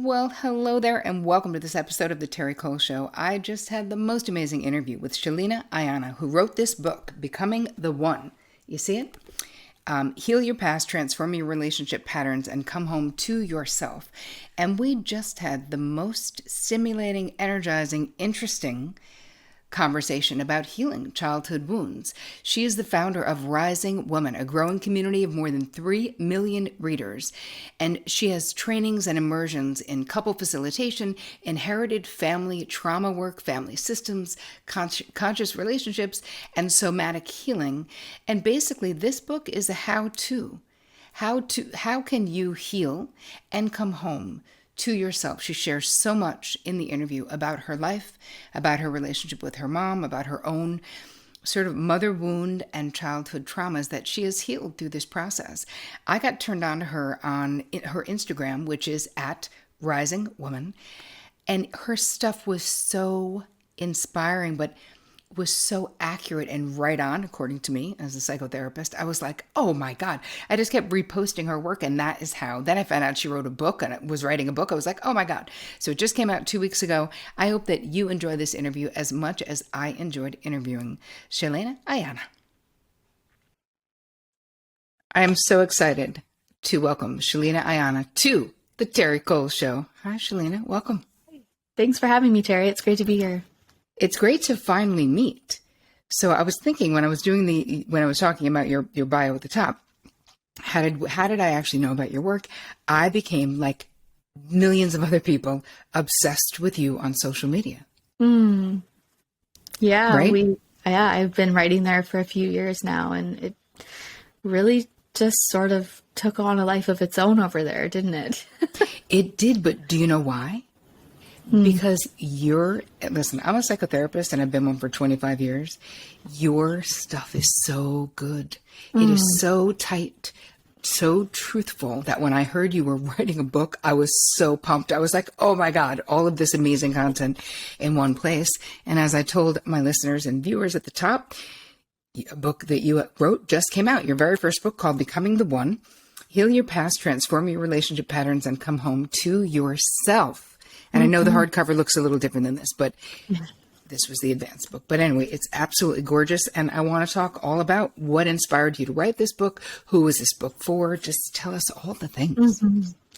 Well, hello there, and welcome to this episode of the Terri Cole Show. I just had the most amazing interview with Sheleana Aiyana, who wrote this book, Becoming the One. You see it? Heal your past, transform your relationship patterns, and come home to yourself. And we just had the most stimulating, energizing, interesting conversation about healing childhood wounds. She is the founder of Rising Woman, a growing community of more than 3 million readers. And she has trainings and immersions in couple facilitation, inherited family trauma work, family systems, conscious relationships, and somatic healing. And basically, this book is a how-to. How can you heal and come home to yourself? She shares so much in the interview about her life, about her relationship with her mom, about her own sort of mother wound and childhood traumas that she has healed through this process. I got turned on to her on her Instagram, which is at Rising Woman, and her stuff was so inspiring, but was so accurate and right on, according to me as a psychotherapist. I was like, oh my God. I just kept reposting her work, and that is how. Then I found out she wrote a book and was writing a book. I was like, oh my God. So it just came out 2 weeks ago. I hope that you enjoy this interview as much as I enjoyed interviewing Sheleana Aiyana. I am so excited to welcome Sheleana Aiyana to the Terri Cole Show. Hi, Sheleana. Welcome. Thanks for having me, Terri. It's great to be here. It's great to finally meet. So I was thinking when I was talking about your bio at the top, how did I actually know about your work? I became, like millions of other people, obsessed with you on social media. Yeah, right? I've been writing there for a few years now, and it really just sort of took on a life of its own over there, didn't it? It did, but do you know why? Because listen, I'm a psychotherapist and I've been one for 25 years. Your stuff is so good. It is so tight, so truthful that when I heard you were writing a book, I was so pumped. I was like, oh my God, all of this amazing content in one place. And as I told my listeners and viewers at the top, a book that you wrote just came out, your very first book, called Becoming the One. Heal your past, transform your relationship patterns, and come home to yourself. And I know the hardcover looks a little different than this, but this was the advanced book. But anyway, it's absolutely gorgeous. And I want to talk all about what inspired you to write this book. Who was this book for? Just tell us all the things.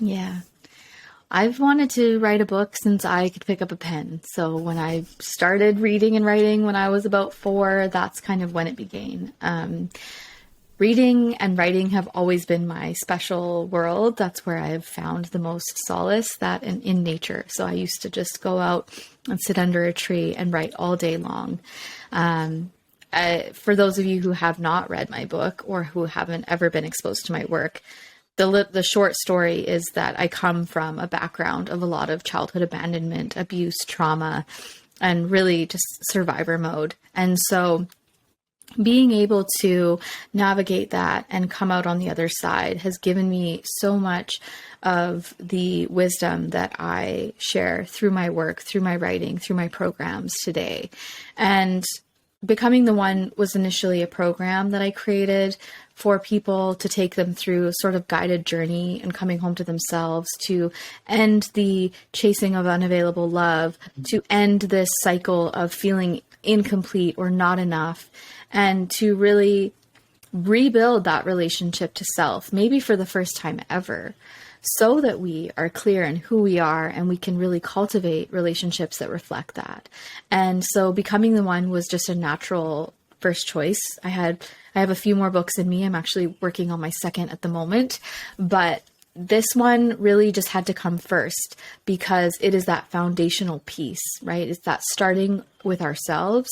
Yeah. I've wanted to write a book since I could pick up a pen. So when I started reading and writing when I was about 4, that's kind of when it began. Reading and writing have always been my special world. That's where I've found the most solace, that and in nature. So I used to just go out and sit under a tree and write all day long. For those of you who have not read my book or who haven't ever been exposed to my work, the short story is that I come from a background of a lot of childhood abandonment, abuse, trauma, and really just survivor mode. And so being able to navigate that and come out on the other side has given me so much of the wisdom that I share through my work, through my writing, through my programs today. And Becoming the One was initially a program that I created for people to take them through a sort of guided journey and coming home to themselves, to end the chasing of unavailable love, to end this cycle of feeling incomplete or not enough, and to really rebuild that relationship to self, maybe for the first time ever, so that we are clear in who we are and we can really cultivate relationships that reflect that. And so Becoming the One was just a natural first choice. I have a few more books in me. I'm actually working on my second at the moment, but this one really just had to come first because it is that foundational piece, right? It's that starting with ourselves,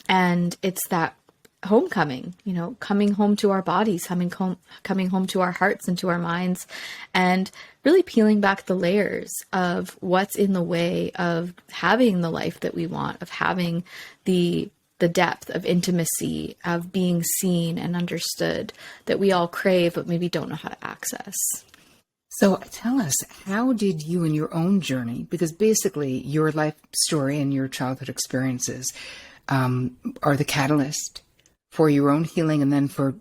and it's that homecoming, coming home to our bodies, coming home to our hearts and to our minds, and really peeling back the layers of what's in the way of having the life that we want, of having the depth of intimacy, of being seen and understood that we all crave, but maybe don't know how to access. So tell us, how did you in your own journey, because basically your life story and your childhood experiences are the catalyst for your own healing and then for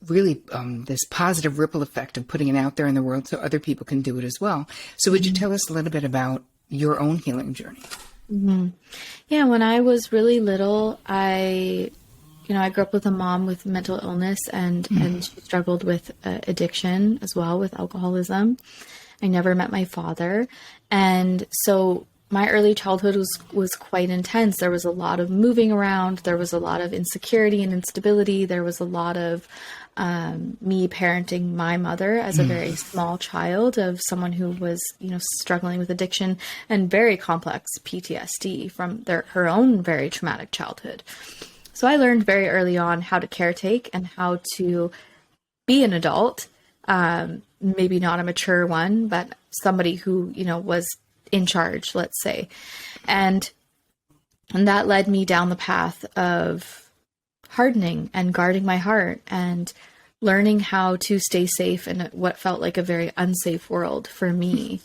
really this positive ripple effect of putting it out there in the world so other people can do it as well. So would you tell us a little bit about your own healing journey? Mm-hmm. Yeah, when I was really little, I grew up with a mom with mental illness and she struggled with addiction as well, with alcoholism. I never met my father. And so my early childhood was quite intense. There was a lot of moving around. There was a lot of insecurity and instability. There was a lot of me parenting my mother as a very small child of someone who was, struggling with addiction and very complex PTSD from her own very traumatic childhood. So I learned very early on how to caretake and how to be an adult, maybe not a mature one, but somebody who, was in charge, let's say. And that led me down the path of hardening and guarding my heart and learning how to stay safe in what felt like a very unsafe world for me.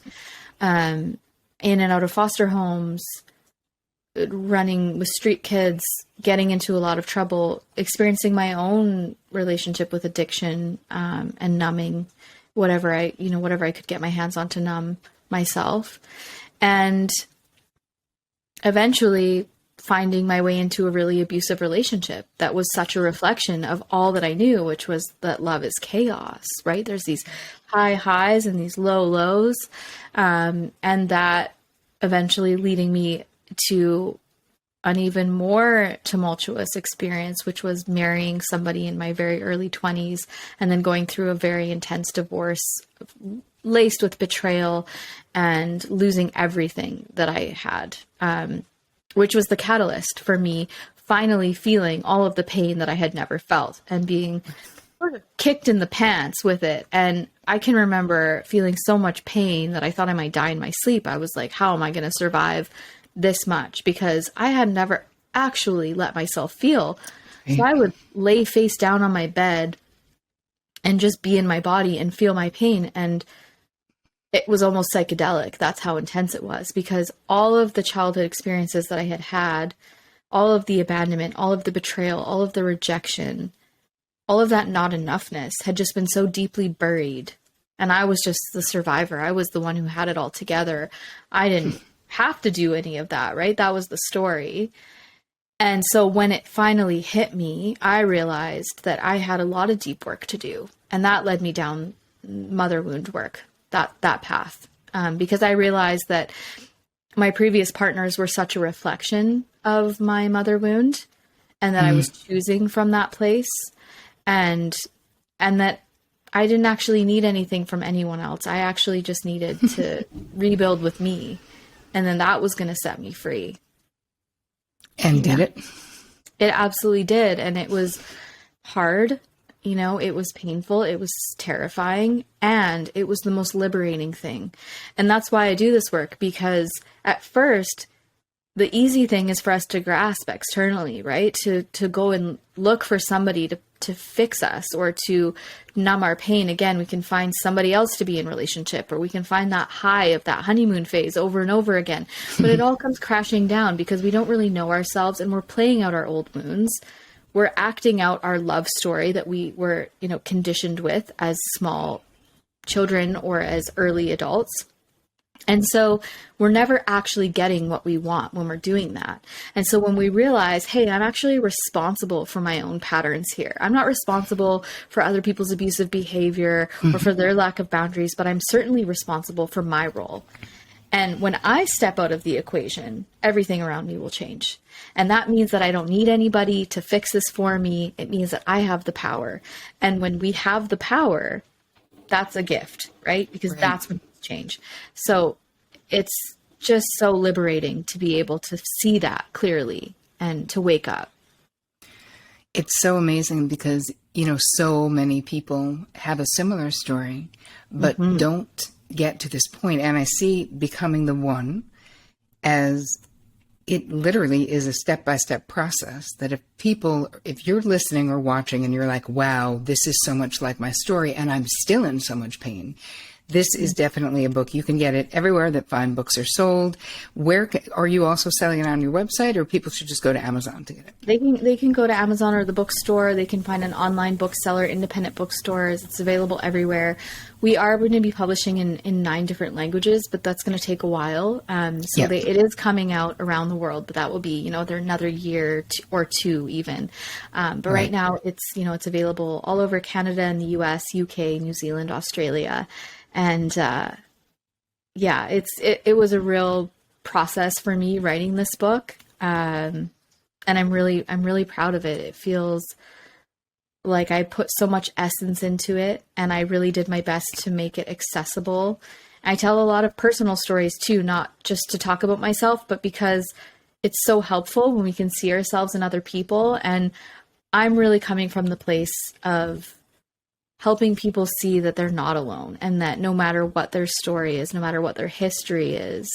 In and out of foster homes, running with street kids, getting into a lot of trouble, experiencing my own relationship with addiction, and numbing whatever I could get my hands on to numb myself. And eventually finding my way into a really abusive relationship that was such a reflection of all that I knew, which was that love is chaos, right? There's these high highs and these low lows. And that eventually leading me to an even more tumultuous experience, which was marrying somebody in my very early 20s and then going through a very intense divorce laced with betrayal and losing everything that I had, which was the catalyst for me finally feeling all of the pain that I had never felt and being sort of kicked in the pants with it. And I can remember feeling so much pain that I thought I might die in my sleep. I was like, how am I going to survive this much? Because I had never actually let myself feel. So I would lay face down on my bed and just be in my body and feel my pain. And it was almost psychedelic. That's how intense it was, because all of the childhood experiences that I had had, all of the abandonment, all of the betrayal, all of the rejection, all of that not enoughness had just been so deeply buried. And I was just the survivor. I was the one who had it all together. I didn't have to do any of that, right? That was the story. And so when it finally hit me, I realized that I had a lot of deep work to do. And that led me down mother wound work, that path. Because I realized that my previous partners were such a reflection of my mother wound, and that I was choosing from that place, and that I didn't actually need anything from anyone else. I actually just needed to rebuild with me. And then that was going to set me free. And did it? It absolutely did. And it was hard. It was painful. It was terrifying. And it was the most liberating thing. And that's why I do this work, because at first, the easy thing is for us to grasp externally, right? To go and look for somebody to fix us or to numb our pain. Again, we can find somebody else to be in relationship, or we can find that high of that honeymoon phase over and over again. But it all comes crashing down because we don't really know ourselves, and we're playing out our old wounds. We're acting out our love story that we were, conditioned with as small children or as early adults. And so we're never actually getting what we want when we're doing that. And so when we realize, hey, I'm actually responsible for my own patterns here. I'm not responsible for other people's abusive behavior or for their lack of boundaries, but I'm certainly responsible for my role. And when I step out of the equation, everything around me will change. And that means that I don't need anybody to fix this for me. It means that I have the power. And when we have the power, that's a gift, right? Because that's when things change. So it's just so liberating to be able to see that clearly and to wake up. It's so amazing because, so many people have a similar story, but don't get to this point. And I see becoming the one as it literally is a step-by-step process that if you're listening or watching and you're like, wow, this is so much like my story and I'm still in so much pain, This is definitely a book. You can get it everywhere that fine books are sold. Are you also selling it on your website, or people should just go to Amazon to get it? They can go to Amazon or the bookstore. They can find an online bookseller, independent bookstores. It's available everywhere. We are going to be publishing in 9 different languages, but that's going to take a while. It is coming out around the world, but that will be, there another year or two even. But right now it's available all over Canada and the US, UK, New Zealand, Australia. And it was a real process for me writing this book. And I'm really proud of it. It feels like I put so much essence into it, and I really did my best to make it accessible. I tell a lot of personal stories too, not just to talk about myself, but because it's so helpful when we can see ourselves in other people. And I'm really coming from the place of helping people see that they're not alone, and that no matter what their story is, no matter what their history is,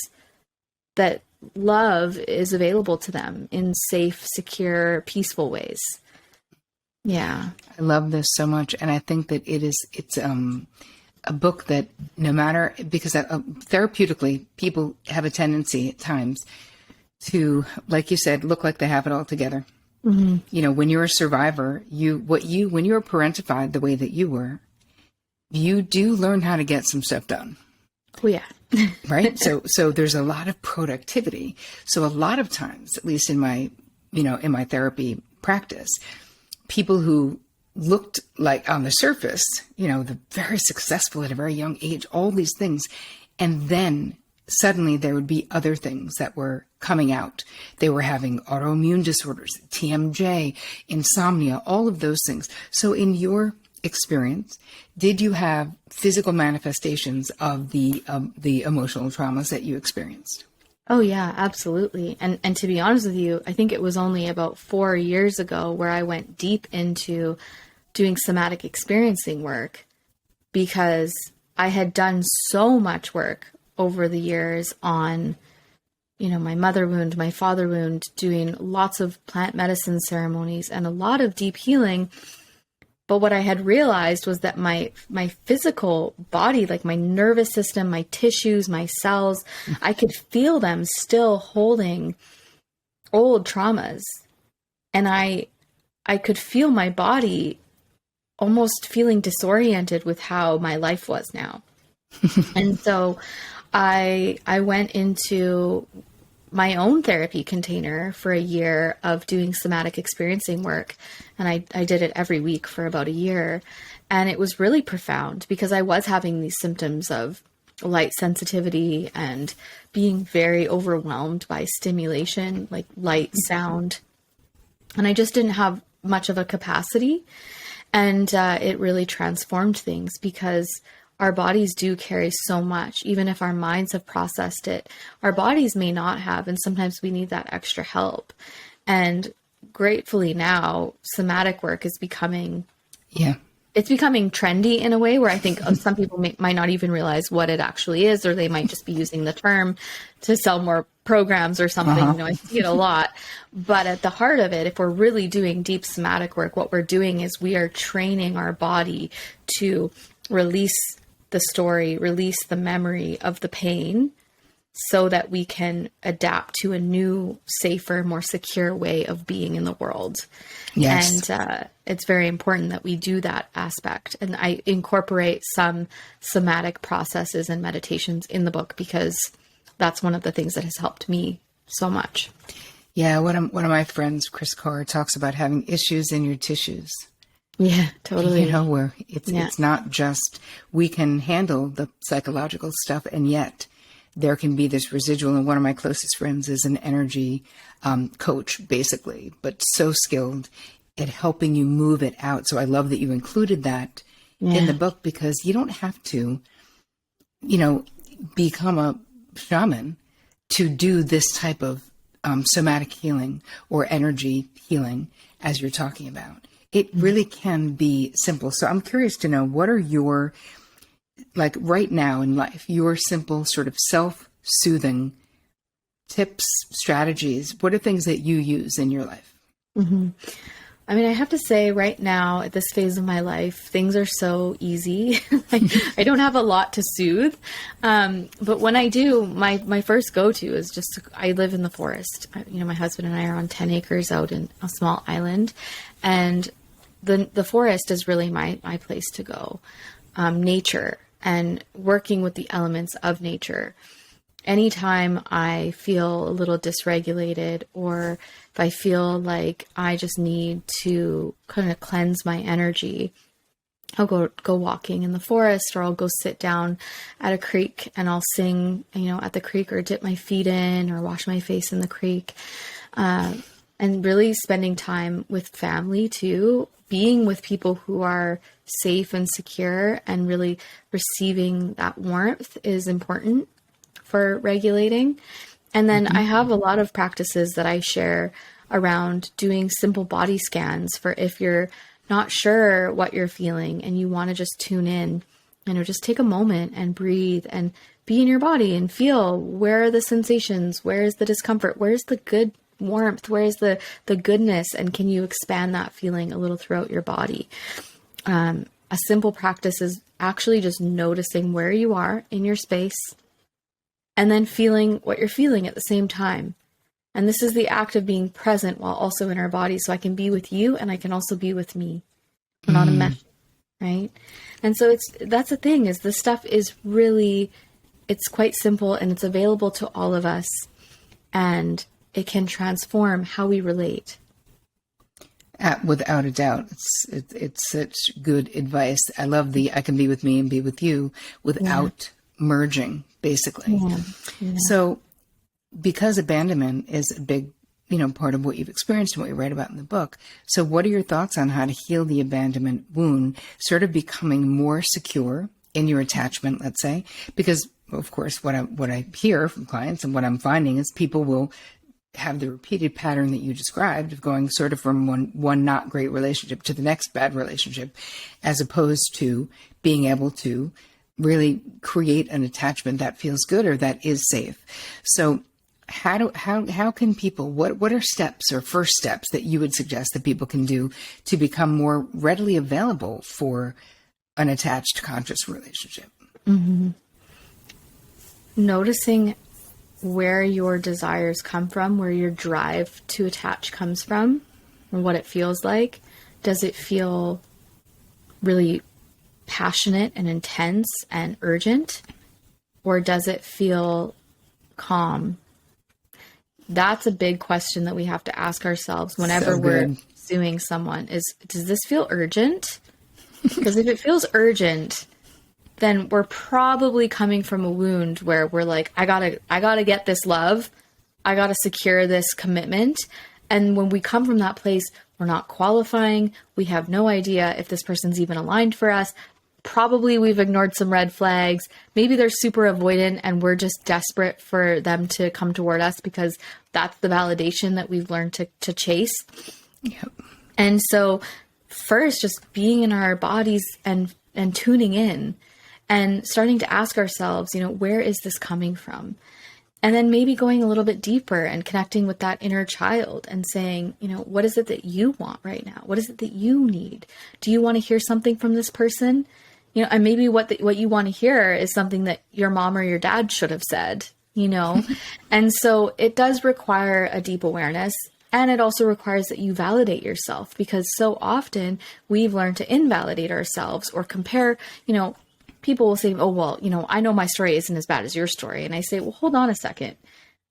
that love is available to them in safe, secure, peaceful ways. Yeah. I love this so much. And I think that it's a book that no matter, because therapeutically, people have a tendency at times to, like you said, look like they have it all together. Mm-hmm. When you're a survivor, when you're parentified the way that you were, you do learn how to get some stuff done. Oh yeah. Right. So there's a lot of productivity. So a lot of times, at least in my therapy practice, people who looked like on the surface, the very successful at a very young age, all these things. And then suddenly there would be other things that were coming out. They were having autoimmune disorders, TMJ, insomnia, all of those things. So in your experience, did you have physical manifestations of the emotional traumas that you experienced? Oh yeah, absolutely. And to be honest with you, I think it was only about 4 years ago where I went deep into doing somatic experiencing work, because I had done so much work over the years on, my mother wound, my father wound, doing lots of plant medicine ceremonies and a lot of deep healing. But what I had realized was that my physical body, like my nervous system, my tissues, my cells, I could feel them still holding old traumas. And I could feel my body almost feeling disoriented with how my life was now. And so I went into my own therapy container for a year of doing somatic experiencing work. And I did it every week for about a year. And it was really profound, because I was having these symptoms of light sensitivity and being very overwhelmed by stimulation, like light, sound. And I just didn't have much of a capacity. And it really transformed things, because our bodies do carry so much. Even if our minds have processed it, our bodies may not have. And sometimes we need that extra help. And gratefully now, somatic work is becoming, it's becoming trendy in a way where I think some people might not even realize what it actually is, or they might just be using the term to sell more programs or something. I see it a lot. But at the heart of it, if we're really doing deep somatic work, what we're doing is we are training our body to release the story, release the memory of the pain, so that we can adapt to a new, safer, more secure way of being in the world. Yes. And it's very important that we do that aspect. And I incorporate some somatic processes and meditations in the book, because that's one of the things that has helped me so much. Yeah, one of my friends, Chris Carr, talks about having issues in your tissues. Yeah, totally. Where it's not just we can handle the psychological stuff, and yet there can be this residual. And one of my closest friends is an energy coach, basically, but so skilled at helping you move it out. So I love that you included that in the book, because you don't have to, become a shaman to do this type of somatic healing or energy healing, as you're talking about. It really can be simple. So I'm curious to know, what are your, like right now in life, your simple sort of self-soothing tips, strategies? What are things that you use in your life? Mm-hmm. I mean, I have to say right now at this phase of my life, things are so easy. I don't have a lot to soothe. But when I do, my first go-to is just, I live in the forest. My husband and I are on 10 acres out in a small island, and the forest is really my place to go. Nature and working with the elements of nature. Anytime I feel a little dysregulated, or if I feel like I just need to kind of cleanse my energy, I'll go walking in the forest, or I'll go sit down at a creek and I'll sing, at the creek, or dip my feet in, or wash my face in the creek. And really spending time with family too, being with people who are safe and secure, and really receiving that warmth is important for regulating. And then I have a lot of practices that I share around doing simple body scans for if you're not sure what you're feeling and you want to just tune in, just take a moment and breathe and be in your body and feel, where are the sensations, where is the discomfort, where's the good warmth, where is the goodness, and can you expand that feeling a little throughout your body. A simple practice is actually just noticing where you are in your space, and then feeling what you're feeling at the same time. And this is the act of being present while also in our body. So I can be with you and I can also be with me. We're not a mesh, right? And so that's the thing, is this stuff is really, it's quite simple and it's available to all of us, and it can transform how we relate. Without a doubt. It's such good advice. I love I can be with me and be with you without merging, basically. Yeah. So because abandonment is a big, part of what you've experienced and what you write about in the book. So what are your thoughts on how to heal the abandonment wound, sort of becoming more secure in your attachment, let's say? Because of course, what I hear from clients and what I'm finding is people will have the repeated pattern that you described of going sort of from one not great relationship to the next bad relationship, as opposed to being able to really create an attachment that feels good or that is safe. So how can people, what are steps or first steps that you would suggest that people can do to become more readily available for an attached conscious relationship? Mm-hmm. Noticing where your desires come from, where your drive to attach comes from, and what it feels like. Does it feel really passionate and intense and urgent? Or does it feel calm? That's a big question that we have to ask ourselves whenever we're pursuing someone is, does this feel urgent? Because if it feels urgent, then we're probably coming from a wound where we're like, I gotta get this love. I gotta secure this commitment. And when we come from that place, we're not qualifying. We have no idea if this person's even aligned for us. Probably we've ignored some red flags. Maybe they're super avoidant and we're just desperate for them to come toward us because that's the validation that we've learned to chase. Yep. And so first, just being in our bodies and tuning in and starting to ask ourselves, where is this coming from? And then maybe going a little bit deeper and connecting with that inner child and saying, what is it that you want right now? What is it that you need? Do you want to hear something from this person? And maybe what you want to hear is something that your mom or your dad should have said, And so it does require a deep awareness. And it also requires that you validate yourself, because so often we've learned to invalidate ourselves or compare, people will say, oh, well, I know my story isn't as bad as your story. And I say, well, hold on a second.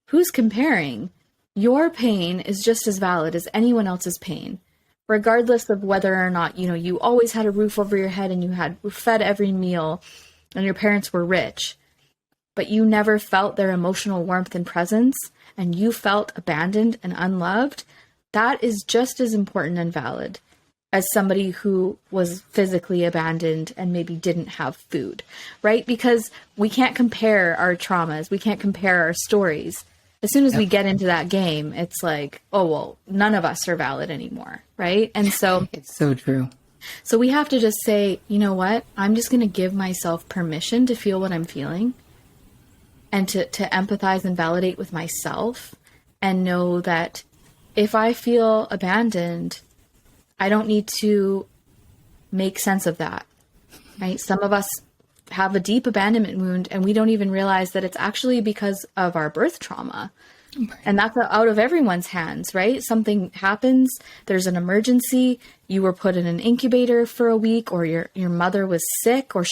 Who's comparing? Your pain is just as valid as anyone else's pain, regardless of whether or not, you always had a roof over your head and you had fed every meal and your parents were rich, but you never felt their emotional warmth and presence and you felt abandoned and unloved. That is just as important and valid as somebody who was physically abandoned and maybe didn't have food, right? Because we can't compare our traumas. We can't compare our stories. As soon as we get into that game, it's like, oh, well, none of us are valid anymore, right? And so it's so true. So we have to just say, you know what? I'm just going to give myself permission to feel what I'm feeling and to empathize and validate with myself and know that if I feel abandoned, I don't need to make sense of that, right? Some of us have a deep abandonment wound and we don't even realize that it's actually because of our birth trauma. Right. And that's out of everyone's hands, right? Something happens, there's an emergency, you were put in an incubator for a week, or your mother was sick, or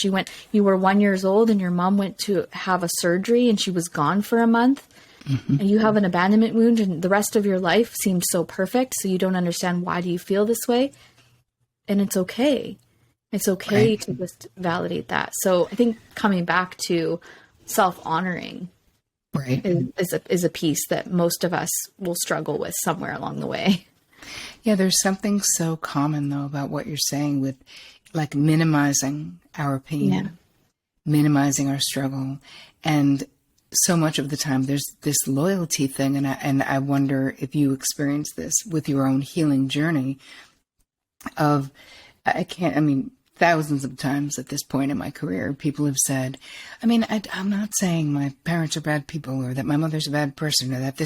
you were 1 year old and your mom went to have a surgery and she was gone for a month. Mm-hmm. And you have an abandonment wound and the rest of your life seemed so perfect. So you don't understand, why do you feel this way? And it's okay. It's okay to just validate that. So I think coming back to self-honoring is a piece that most of us will struggle with somewhere along the way. Yeah, there's something so common, though, about what you're saying with like minimizing our pain, minimizing our struggle. And so much of the time there's this loyalty thing. And I wonder if you experience this with your own healing journey of, thousands of times at this point in my career, people have said, I'm not saying my parents are bad people or that my mother's a bad person or that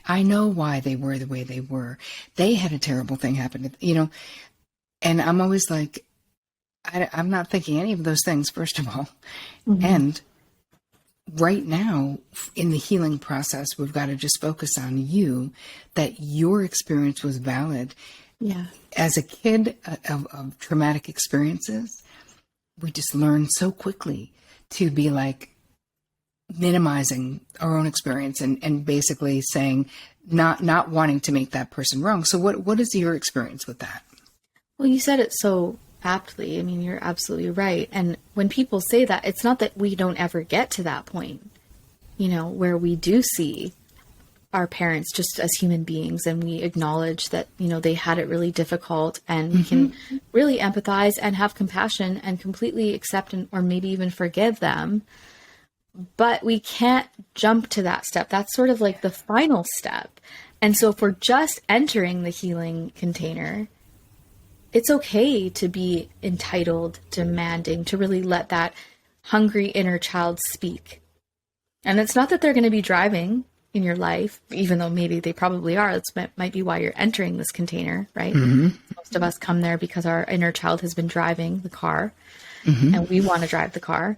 I know why they were the way they were. They had a terrible thing happen, and I'm always like, I'm not thinking any of those things, first of all. Mm-hmm. And right now in the healing process, we've got to just focus on you, that your experience was valid. Yeah. As a kid of traumatic experiences, we just learn so quickly to be like minimizing our own experience and basically saying, not wanting to make that person wrong. So what is your experience with that? Well, you said it so aptly. You're absolutely right. And when people say that, it's not that we don't ever get to that point, where we do see our parents just as human beings and we acknowledge that, they had it really difficult, and we can really empathize and have compassion and completely accept or maybe even forgive them. But we can't jump to that step. That's sort of like the final step. And so if we're just entering the healing container, it's okay to be entitled, demanding, to really let that hungry inner child speak. And it's not that they're going to be driving in your life, even though maybe they probably are. That might be why you're entering this container, right? Mm-hmm. Most of us come there because our inner child has been driving the car, and we want to drive the car.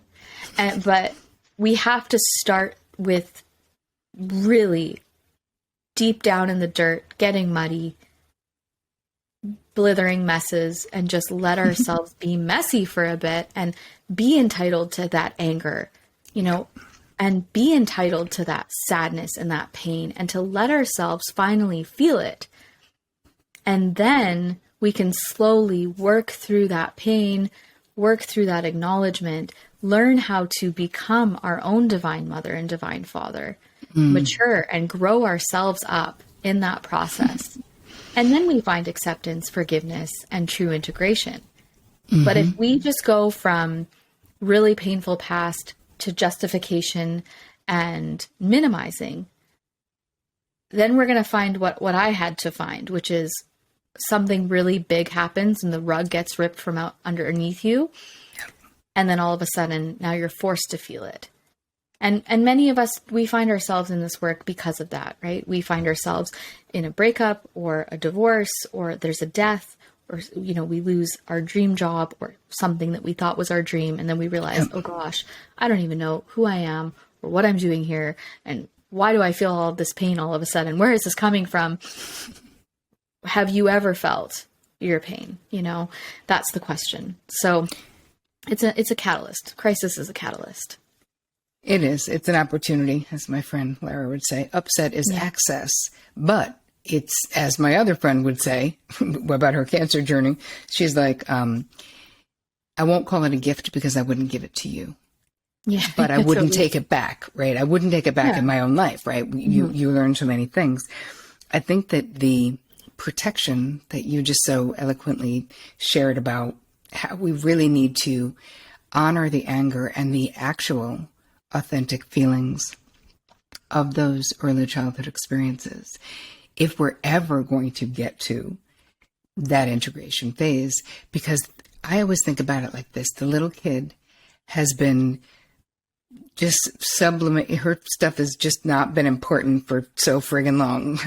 But we have to start with really deep down in the dirt, getting muddy, blithering messes, and just let ourselves be messy for a bit and be entitled to that anger, and be entitled to that sadness and that pain, and to let ourselves finally feel it. And then we can slowly work through that pain, work through that acknowledgement, learn how to become our own divine mother and divine father, mature and grow ourselves up in that process. And then we find acceptance, forgiveness, and true integration. But if we just go from really painful past to justification and minimizing, then we're going to find what I had to find, which is something really big happens and the rug gets ripped from out underneath you. And then all of a sudden, now you're forced to feel it. And many of us, we find ourselves in this work because of that, right? We find ourselves in a breakup or a divorce, or there's a death, or, we lose our dream job or something that we thought was our dream. And then we realize, oh gosh, I don't even know who I am or what I'm doing here. And why do I feel all of this pain all of a sudden? Where is this coming from? Have you ever felt your pain? That's the question. So it's a catalyst. Crisis is a catalyst. It is. It's an opportunity, as my friend Lara would say. Upset is access, but it's, as my other friend would say about her cancer journey, she's like, I won't call it a gift because I wouldn't give it to you. Yeah, but I wouldn't take it back, right? I wouldn't take it back in my own life, right? You learn so many things. I think that the protection that you just so eloquently shared about how we really need to honor the anger and the actual authentic feelings of those early childhood experiences, if we're ever going to get to that integration phase. Because I always think about it like this: the little kid has been just her stuff has just not been important for so friggin' long.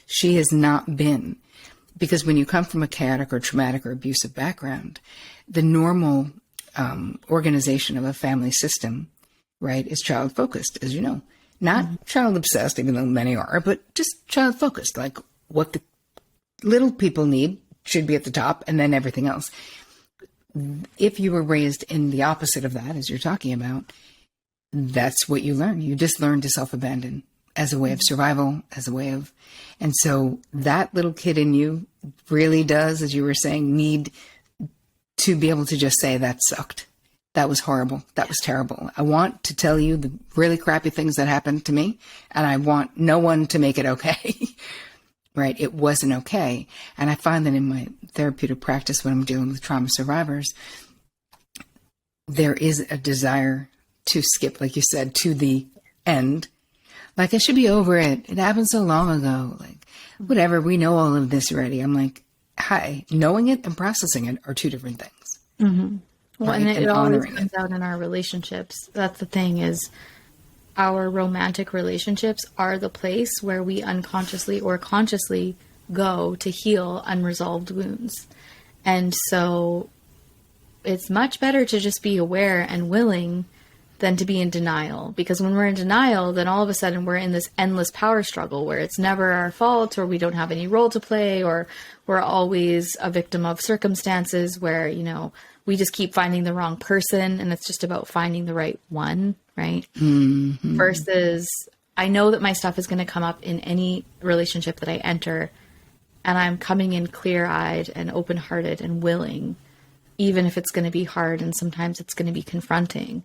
She has not been. because when you come from a chaotic or traumatic or abusive background, the normal organization of a family system, right, is child focused, as you know, not child obsessed, even though many are, but just child focused. Like what the little people need should be at the top, and then everything else. If you were raised in the opposite of that, as you're talking about, that's what you learn. You just learn to self-abandon as a way of survival, as a way of, and so that little kid in you really does, as you were saying, need to be able to just say, that sucked. That was horrible. That was terrible. I want to tell you the really crappy things that happened to me, and I want no one to make it okay. Right? It wasn't okay. And I find that in my therapeutic practice, when I'm dealing with trauma survivors, there is a desire to skip, like you said, to the end. Like, I should be over it. It happened so long ago. Like, whatever, we know all of this already. I'm like, hi, knowing it and processing it are two different things. Mm-hmm. Well, right? and it always honoring comes out in our relationships. That's the thing, is our romantic relationships are the place where we unconsciously or consciously go to heal unresolved wounds. And so it's much better to just be aware and willing than to be in denial. Because when we're in denial, then all of a sudden we're in this endless power struggle where it's never our fault, or we don't have any role to play, or we're always a victim of circumstances where, you know, we just keep finding the wrong person, and it's just about finding the right one, right? Mm-hmm. Versus, I know that my stuff is going to come up in any relationship that I enter, and I'm coming in clear-eyed and open-hearted and willing, even if it's going to be hard and sometimes it's going to be confronting.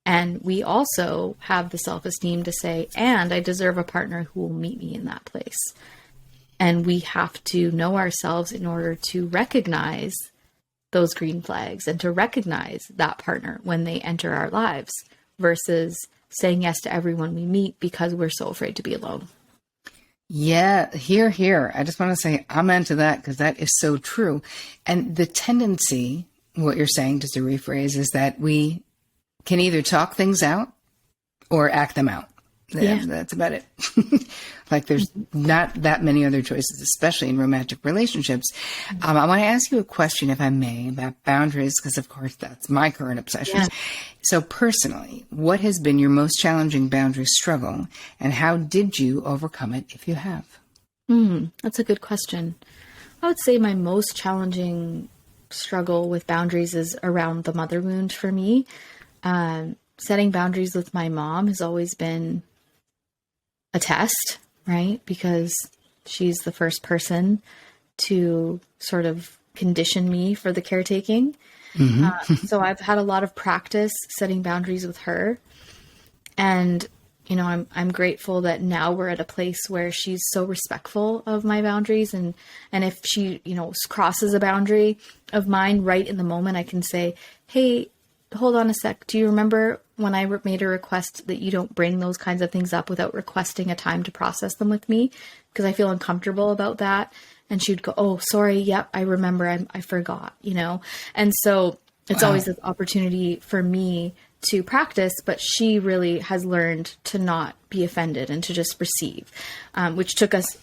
And we also have the self-esteem to say, and I deserve a partner who will meet me in that place. And we have to know ourselves in order to recognize those green flags and to recognize that partner when they enter our lives, versus saying yes to everyone we meet because we're so afraid to be alone. Yeah, here. I just want to say amen to that, because that is so true. And the tendency, what you're saying, just to rephrase, is that we can either talk things out or act them out. Yeah. That's about it. Like, there's not that many other choices, especially in romantic relationships. I want to ask you a question, if I may, about boundaries, because of course that's my current obsession. Yeah. So personally, what has been your most challenging boundary struggle, and how did you overcome it, if you have? That's a good question. I would say my most challenging struggle with boundaries is around the mother wound for me. Setting boundaries with my mom has always been a test, right? Because she's the first person to sort of condition me for the caretaking. So I've had a lot of practice setting boundaries with her. And, you know, I'm grateful that now we're at a place where she's so respectful of my boundaries. And if she, you know, crosses a boundary of mine right in the moment, I can say, hey, hold on a sec. Do you remember when I made a request that you don't bring those kinds of things up without requesting a time to process them with me? Because I feel uncomfortable about that. And she'd go, oh, sorry. Yep. I remember. I forgot, you know? And so it's always this opportunity for me to practice, but she really has learned to not be offended and to just receive, which took us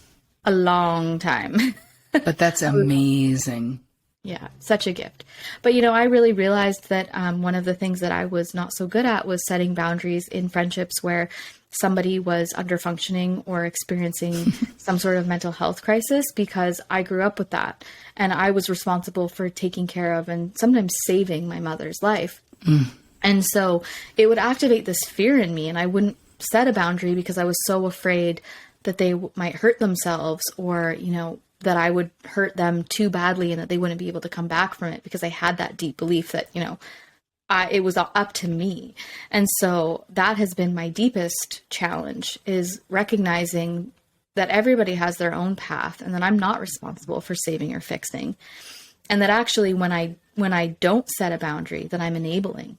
a long time. But that's amazing. Yeah, such a gift. But, you know, I really realized that one of the things that I was not so good at was setting boundaries in friendships where somebody was underfunctioning or experiencing some sort of mental health crisis, because I grew up with that. And I was responsible for taking care of and sometimes saving my mother's life. And so it would activate this fear in me, and I wouldn't set a boundary because I was so afraid that they might hurt themselves, or, you know, that I would hurt them too badly and that they wouldn't be able to come back from it, because I had that deep belief that, you know, it was up to me. And so that has been my deepest challenge, is recognizing that everybody has their own path and that I'm not responsible for saving or fixing. And that actually when I don't set a boundary, that I'm enabling.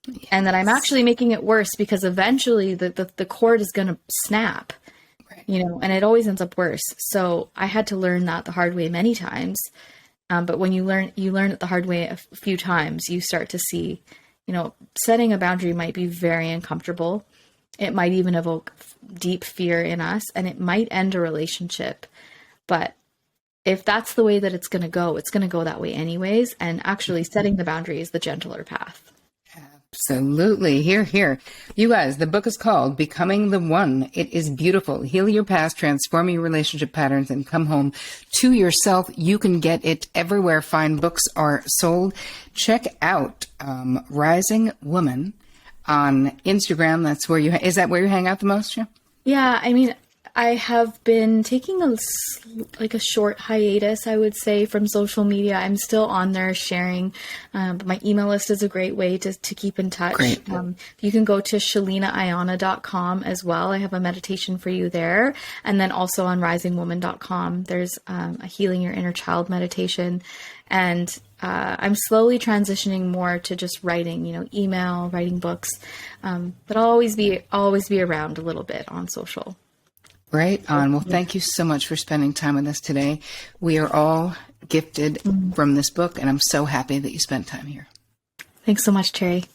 Yes. And that I'm actually making it worse, because eventually the cord is going to snap. You know, and it always ends up worse. So I had to learn that the hard way many times. But when you learn it the hard way a few times, you start to see, you know, setting a boundary might be very uncomfortable. It might even evoke deep fear in us, and it might end a relationship. But if that's the way that it's going to go that way anyways. And actually setting the boundary is the gentler path. Absolutely. Here, here. You guys, the book is called Becoming the One. It is beautiful. Heal your past, transform your relationship patterns, and come home to yourself. You can get it everywhere fine books are sold. Check out Rising Woman on Instagram. That's where is that where you hang out the most, Joe? Yeah, I mean, I have been taking a short hiatus, I would say, from social media. I'm still on there sharing. But my email list is a great way to keep in touch. Great. You can go to SheleanaAiyana.com as well. I have a meditation for you there. And then also on risingwoman.com, there's a Healing Your Inner Child meditation. And I'm slowly transitioning more to just writing, email, writing books. But I'll always be around a little bit on social. Right on. Well, thank you so much for spending time with us today. We are all gifted from this book, and I'm so happy that you spent time here. Thanks so much, Terri.